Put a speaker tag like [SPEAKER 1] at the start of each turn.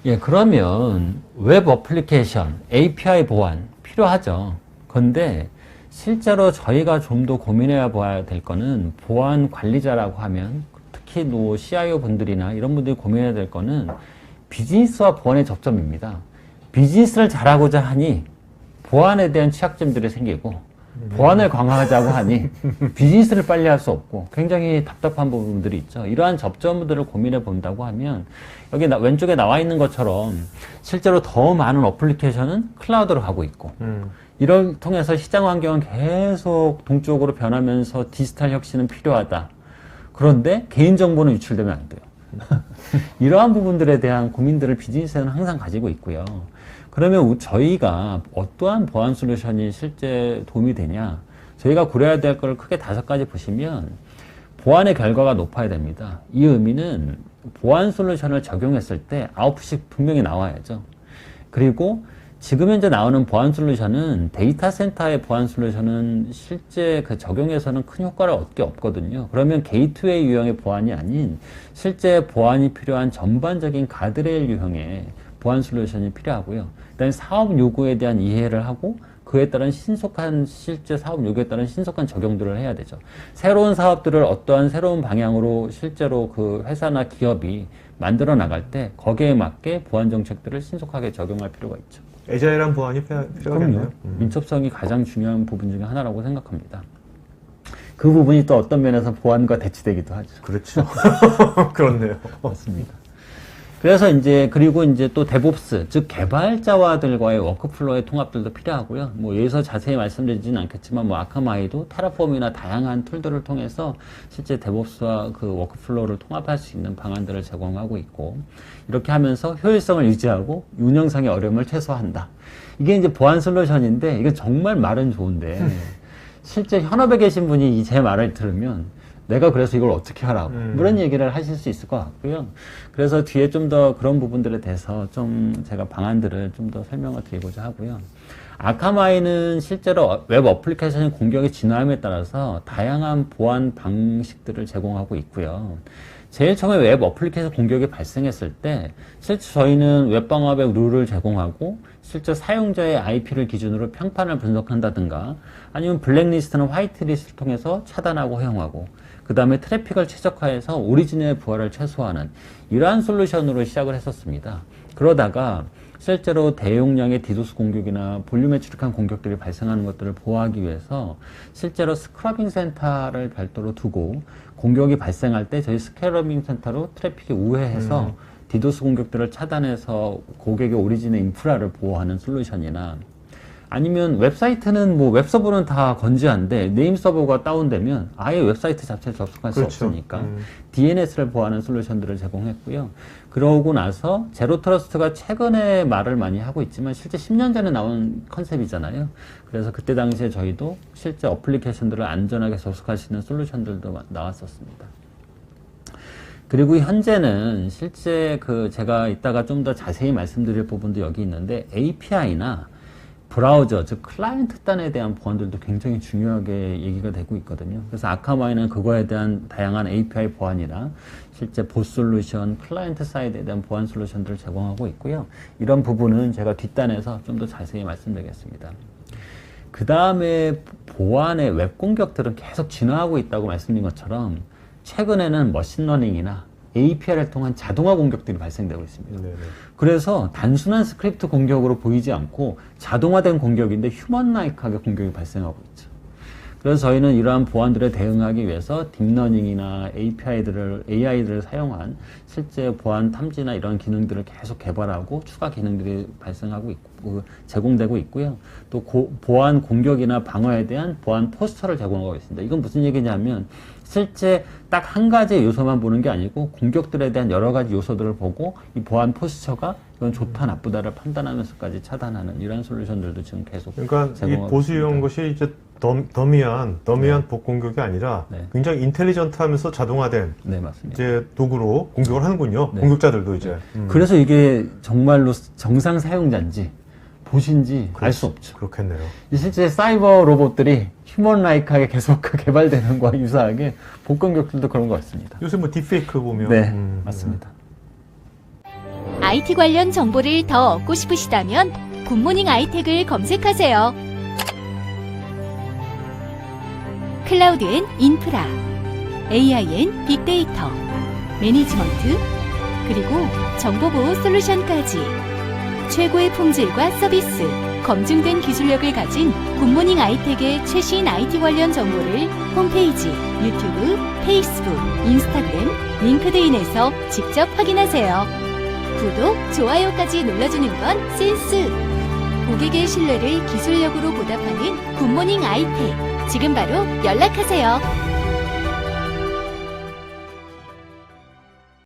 [SPEAKER 1] 예, 그러면 웹 어플리케이션, API 보안 필요하죠. 그런데 실제로 저희가 좀 더 고민해야 봐야 될 거는 보안 관리자라고 하면 특히 CIO 분들이나 이런 분들이 고민해야 될 거는 비즈니스와 보안의 접점입니다. 비즈니스를 잘하고자 하니 보안에 대한 취약점들이 생기고 보안을 강화하자고 하니 비즈니스를 빨리 할 수 없고 굉장히 답답한 부분들이 있죠. 이러한 접점들을 고민해 본다고 하면 여기 왼쪽에 나와 있는 것처럼 실제로 더 많은 어플리케이션은 클라우드로 가고 있고 이를 통해서 시장 환경은 계속 동쪽으로 변하면서 디지털 혁신은 필요하다. 그런데 개인정보는 유출되면 안 돼요. 이러한 부분들에 대한 고민들을 비즈니스는 항상 가지고 있고요. 그러면 저희가 어떠한 보안 솔루션이 실제 도움이 되냐? 저희가 고려해야 될 걸 크게 5가지 보시면 보안의 결과가 높아야 됩니다. 이 의미는 보안 솔루션을 적용했을 때 아웃풋이 분명히 나와야죠. 그리고 지금 현재 나오는 보안 솔루션은 데이터 센터의 보안 솔루션은 실제 그 적용에서는 큰 효과를 얻게 없거든요. 그러면 게이트웨이 유형의 보안이 아닌 실제 보안이 필요한 전반적인 가드레일 유형의 보안 솔루션이 필요하고요. 그다음에 사업 요구에 대한 이해를 하고 그에 따른 실제 사업 요구에 따른 신속한 적용들을 해야 되죠. 새로운 사업들을 어떠한 새로운 방향으로 실제로 그 회사나 기업이 만들어 나갈 때 거기에 맞게 보안 정책들을 신속하게 적용할 필요가 있죠.
[SPEAKER 2] 애자일한 보안이 필요하겠네요.
[SPEAKER 1] 민첩성이 가장 중요한 부분 중에 하나라고 생각합니다. 그 부분이 또 어떤 면에서 보안과 대치되기도 하죠.
[SPEAKER 2] 그렇죠. 그렇네요.
[SPEAKER 1] 맞습니다. 그래서 그리고 또 데브옵스, 즉 개발자와들과의 워크플로우의 통합들도 필요하고요. 여기서 자세히 말씀드리지는 않겠지만, 아카마이도 테라폼이나 다양한 툴들을 통해서 실제 데브옵스와 그 워크플로우를 통합할 수 있는 방안들을 제공하고 있고, 이렇게 하면서 효율성을 유지하고 운영상의 어려움을 최소화한다. 이게 보안 솔루션인데, 이건 정말 말은 좋은데, 실제 현업에 계신 분이 제 말을 들으면, 내가 그래서 이걸 어떻게 하라고 그런 얘기를 하실 수 있을 것 같고요. 그래서 뒤에 좀 더 그런 부분들에 대해서 좀 제가 방안들을 좀 더 설명을 드리고자 하고요. 아카마이는 실제로 웹 어플리케이션 공격의 진화함에 따라서 다양한 보안 방식들을 제공하고 있고요. 제일 처음에 웹 어플리케이션 공격이 발생했을 때 실제 저희는 웹방어의 룰을 제공하고 실제 사용자의 IP를 기준으로 평판을 분석한다든가 아니면 블랙리스트나 화이트리스트를 통해서 차단하고 허용하고 그 다음에 트래픽을 최적화해서 오리진의 부하를 최소화하는 이러한 솔루션으로 시작을 했었습니다. 그러다가 실제로 대용량의 디도스 공격이나 볼륨에 출력한 공격들이 발생하는 것들을 보호하기 위해서 실제로 스크러빙 센터를 별도로 두고 공격이 발생할 때 저희 스크러빙 센터로 트래픽이 우회해서 디도스 공격들을 차단해서 고객의 오리진의 인프라를 보호하는 솔루션이나 아니면 웹사이트는 웹서버는 다 건재한데 네임 서버가 다운되면 아예 웹사이트 자체를 접속할 수 없으니까 DNS를 보호하는 솔루션들을 제공했고요. 그러고 나서 제로 트러스트가 최근에 말을 많이 하고 있지만 실제 10년 전에 나온 컨셉이잖아요. 그래서 그때 당시에 저희도 실제 어플리케이션들을 안전하게 접속할 수 있는 솔루션들도 나왔었습니다. 그리고 현재는 실제 제가 이따가 좀 더 자세히 말씀드릴 부분도 여기 있는데 API나 브라우저, 즉 클라이언트 단에 대한 보안들도 굉장히 중요하게 얘기가 되고 있거든요. 그래서 아카마이는 그거에 대한 다양한 API 보안이나 실제 보스 솔루션, 클라이언트 사이드에 대한 보안 솔루션들을 제공하고 있고요. 이런 부분은 제가 뒷단에서 좀 더 자세히 말씀드리겠습니다. 그 다음에 보안의 웹 공격들은 계속 진화하고 있다고 말씀드린 것처럼 최근에는 머신러닝이나 API를 통한 자동화 공격들이 발생되고 있습니다. 네네. 그래서 단순한 스크립트 공격으로 보이지 않고 자동화된 공격인데 휴먼라이크하게 공격이 발생하고 있죠. 그래서 저희는 이러한 보안들에 대응하기 위해서 딥러닝이나 AI들을 사용한 실제 보안 탐지나 이런 기능들을 계속 개발하고 추가 기능들이 발생하고 있고 제공되고 있고요. 또 보안 공격이나 방어에 대한 보안 포스터를 제공하고 있습니다. 이건 무슨 얘기냐면 실제 딱 한 가지 요소만 보는 게 아니고 공격들에 대한 여러 가지 요소들을 보고 이 보안 포스처가 이건 좋다 나쁘다를 판단하면서까지 차단하는 이런 솔루션들도 지금 계속
[SPEAKER 2] 그러니까 이 보수용 것이 이제 더미한 복 공격이 아니라 굉장히 인텔리전트하면서 자동화된
[SPEAKER 1] 맞습니다.
[SPEAKER 2] 이제 도구로 공격을 하는군요. 공격자들도 이제.
[SPEAKER 1] 그래서 이게 정말로 정상 사용자인지 보신지 알 수 없죠.
[SPEAKER 2] 그렇겠네요.
[SPEAKER 1] 실제 사이버 로봇들이 휴먼라이크하게 계속 개발되는 거와 유사하게 복공격들도 그런 것 같습니다.
[SPEAKER 2] 요새 딥페이크 보면.
[SPEAKER 1] 맞습니다.
[SPEAKER 3] IT 관련 정보를 더 얻고 싶으시다면 굿모닝 아이텍을 검색하세요. 클라우드 앤 인프라, AI 앤 빅데이터, 매니지먼트, 그리고 정보보호 솔루션까지 최고의 품질과 서비스, 검증된 기술력을 가진 굿모닝 아이텍의 최신 IT 관련 정보를 홈페이지, 유튜브, 페이스북, 인스타그램, 링크드인에서 직접 확인하세요. 구독, 좋아요까지 눌러주는 건 센스! 고객의 신뢰를 기술력으로 보답하는 굿모닝 아이텍. 지금 바로 연락하세요.